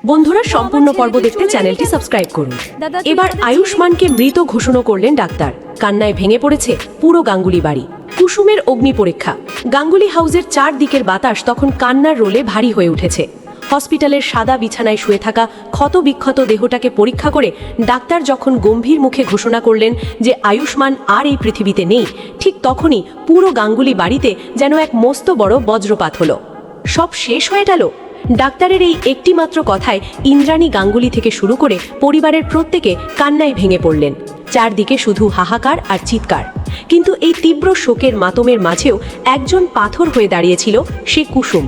বন্ধুরা সম্পূর্ণ পর্ব দেখতে চ্যানেলটি সাবস্ক্রাইব করুন। এবার আয়ুষ্মানকে মৃত ঘোষণা করলেন ডাক্তার। কান্নায় ভেঙে পড়েছে পুরো গাঙ্গুলি বাড়ি। কুসুমের অগ্নি পরীক্ষা। গাঙ্গুলি হাউসের চারদিকের বাতাস তখন কান্নার রোলে ভারী হয়ে উঠেছে। হসপিটালের সাদা বিছানায় শুয়ে থাকা ক্ষত বিক্ষত দেহটাকে পরীক্ষা করে ডাক্তার যখন গম্ভীর মুখে ঘোষণা করলেন যে আয়ুষ্মান আর এই পৃথিবীতে নেই, ঠিক তখনই পুরো গাঙ্গুলি বাড়িতে যেন এক মস্ত বড় বজ্রপাত হলো। সব শেষ হয়ে গেল। ডাক্তারের এই একটি মাত্র কথায় ইন্দ্রাণী গাঙ্গুলি থেকে শুরু করে পরিবারের প্রত্যেকে কান্নায় ভেঙে পড়লেন। চারদিকে শুধু হাহাকার আর চিৎকার। কিন্তু এই তীব্র শোকের মাতমের মাঝেও একজন পাথর হয়ে দাঁড়িয়েছিল, সে কুসুম।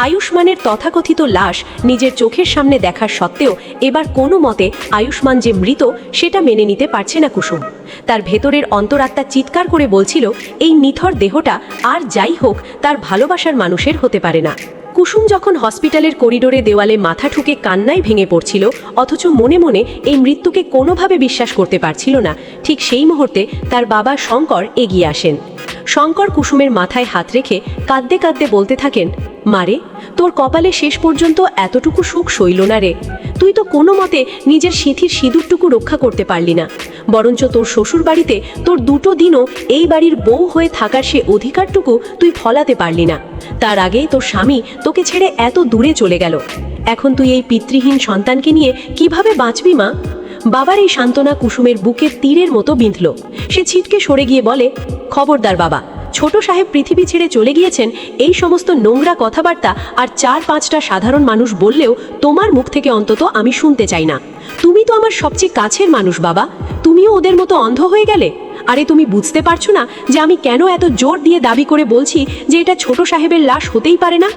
আয়ুষ্মানের তথাকথিত লাশ নিজের চোখের সামনে দেখার সত্ত্বেও এবার কোনো মতে আয়ুষ্মান যে মৃত সেটা মেনে নিতে পারছে না কুসুম। তার ভেতরের অন্তরাত্মা চিৎকার করে বলছিল এই নিথর দেহটা আর যাই হোক তার ভালোবাসার মানুষের হতে পারে না। কুসুম যখন হসপিটালের করিডোরে দেওয়ালে মাথা ঠুকে কান্নায় ভেঙে পড়ছিল, অথচ মনে মনে এই মৃত্যুকে কোনোভাবে বিশ্বাস করতে পারছিল না, ঠিক সেই মুহূর্তে তার বাবা শঙ্কর এগিয়ে আসেন। শঙ্কর কুসুমের মাথায় হাত রেখে কাঁদতে কাঁদতে বলতে থাকেন, মারে, তোর কপালে শেষ পর্যন্ত এতটুকু সুখ সইল না রে। তুই তো কোনো মতে নিজের সিঁথির সিঁদুরটুকু রক্ষা করতে পারলি না, বরঞ্চ তোর শ্বশুর বাড়িতে তোর দুটো দিনও এই বাড়ির বউ হয়ে থাকার সে অধিকারটুকু তুই ফলাতে পারলি না। তার আগেই তোর স্বামী তোকে ছেড়ে এত দূরে চলে গেল। এখন তুই এই পিতৃহীন সন্তানকে নিয়ে কিভাবে বাঁচবি মা? বাবার এই সান্ত্বনা কুসুমের বুকের তীরের মতো বিঁধল। সে ছিটকে সরে গিয়ে বলে, খবরদার বাবা, ছোট সাহেব পৃথিবী ছেড়ে চলে গিয়েছেন এই সমস্ত নোংরা কথাবার্তা আর 4-5টা সাধারণ মানুষ বললেও তোমার মুখ থেকে অন্তত আমি শুনতে চাই না। তুমি তো আমার সবচেয়ে কাছের মানুষ বাবা, তুমিও ওদের মতো অন্ধ হয়ে গেলে? আরে তুমি বুঝতে পারছো না যে আমি কেন এত জোর দিয়ে দাবি করে বলছি যে এটা ছোট সাহেবের লাশ হতেই পারে না?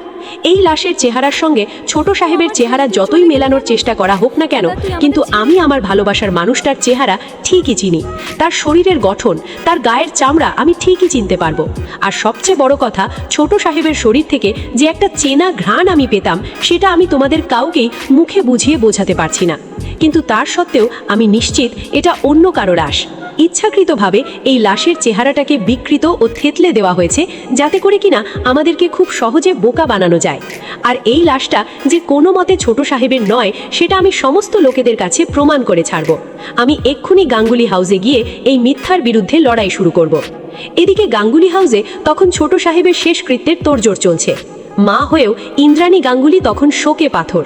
এই লাশের চেহারার সঙ্গে ছোট সাহেবের চেহারা যতই মেলানোর চেষ্টা করা হোক না কেন, কিন্তু আমি আমার ভালোবাসার মানুষটার চেহারা ঠিকই চিনি। তার শরীরের গঠন, তার গায়ের চামড়া আমি ঠিকই চিনতে পারবো। আর সবচেয়ে বড় কথা, ছোট সাহেবের শরীর থেকে যে একটা চেনা ঘ্রাণ আমি পেতাম, সেটা আমি তোমাদের কাউকেই মুখে বুঝিয়ে বোঝাতে পারছি না। কিন্তু তার সত্ত্বেও আমি নিশ্চিত এটা অন্য কারো লাশ। ইচ্ছাকৃতভাবে এই লাশের চেহারাটাকে বিকৃত ও থেতলে দেওয়া হয়েছে, যাতে করে কিনা আমাদেরকে খুব সহজে বোকা বানানো যায়। আর এই লাশটা যে কোনো মতে ছোট সাহেবের নয়, সেটা আমি সমস্ত লোকেদের কাছে প্রমাণ করে ছাড়ব। আমি এক্ষুনি গাঙ্গুলি হাউসে গিয়ে এই মিথ্যার বিরুদ্ধে লড়াই শুরু করব। এদিকে গাঙ্গুলি হাউসে তখন ছোট সাহেবের শেষকৃত্যের তোড়জোড় চলছে। মা হয়েও ইন্দ্রাণী গাঙ্গুলি তখন শোকে পাথর।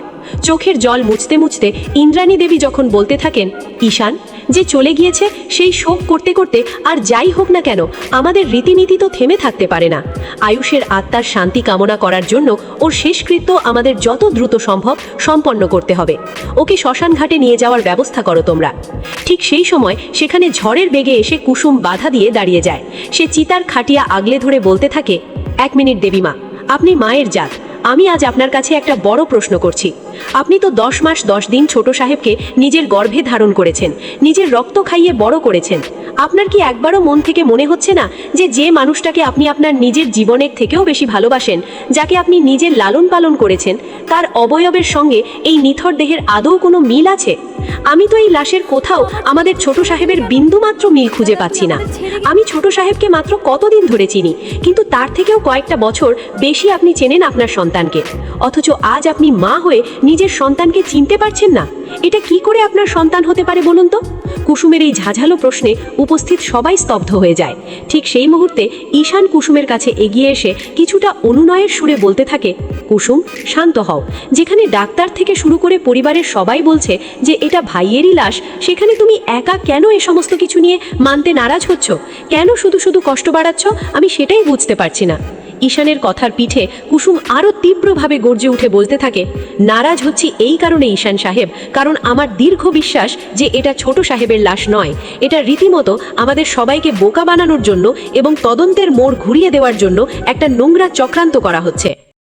চোখের জল মুছতে মুছতে ইন্দ্রাণী দেবী যখন বলতে থাকেন, ঈশান যে চলে গিয়েছে সেই শোক করতে করতে আর যাই হোক না কেন আমাদের রীতিনীতি তো থেমে থাকতে পারে না। আয়ুষের আত্মার শান্তি কামনা করার জন্য ওর শেষকৃত্য আমাদের যত দ্রুত সম্ভব সম্পন্ন করতে হবে। ওকে শ্মশান ঘাটে নিয়ে যাওয়ার ব্যবস্থা করো তোমরা। ঠিক সেই সময় সেখানে ঝড়ের বেগে এসে কুসুম বাধা দিয়ে দাঁড়িয়ে যায়। সে চিতার খাটিয়া আগলে ধরে বলতে থাকে, 1 মিনিট দেবীমা, আপনি মায়ের জাত। আমি আজ আপনার কাছে একটা বড় প্রশ্ন করছি। আপনি তো 10 মাস 10 দিন ছোট সাহেবকে নিজের গর্ভে ধারণ করেছেন, নিজের রক্ত খাইয়ে বড় করেছেন। আপনার কি একবারও মন থেকে মনে হচ্ছে না যে মানুষটাকে আপনি আপনার নিজের জীবনের থেকেও বেশি ভালোবাসেন, যাকে আপনি নিজের লালন পালন করেছেন, তার অবয়বের সঙ্গে এই নিথর দেহের আদৌ কোনো মিল আছে? আমি তো এই লাশের কোথাও আমাদের ছোট সাহেবের বিন্দুমাত্র মিল খুঁজে পাচ্ছি না। আমি ছোট সাহেবকে মাত্র কতদিন ধরে চিনি, কিন্তু তার থেকেও কয়েকটা বছর বেশি আপনি চেনেন আপনার সন্তানকে। অথচ আজ আপনি মা হয়ে নিজের সন্তানকে চিনতে পারছেন না। এটা কি করে আপনার সন্তান হতে পারে বলুন তো? কুসুমের এই ঝাঁঝালো প্রশ্নে উপস্থিত সবাই স্তব্ধ হয়ে যায়। ঠিক সেই মুহূর্তে ঈশান কুসুমের কাছে এগিয়ে এসে কিছুটা অনুনয়ের সুরে বলতে থাকে, কুসুম শান্ত হও। যেখানে ডাক্তার থেকে শুরু করে পরিবারের সবাই বলছে যে এটা ভাইয়েরই লাশ, সেখানে তুমি একা কেন এ সমস্ত কিছু নিয়ে মানতে নারাজ হচ্ছ? কেন শুধু শুধু কষ্ট বাড়াচ্ছ? আমি সেটাই বুঝতে পারছি না। ঈশানের কথার পিঠে কুসুম আরও তীব্রভাবে গর্জে উঠে বলতে থাকে, নারাজ হচ্ছি এই কারণে ঈশান সাহেব, কারণ আমার দীর্ঘ বিশ্বাস যে এটা ছোট সাহেবের লাশ নয়। এটা রীতিমতো আমাদের সবাইকে বোকা বানানোর জন্য এবং তদন্তের মোড় ঘুরিয়ে দেওয়ার জন্য একটা নোংরা চক্রান্ত করা হচ্ছে।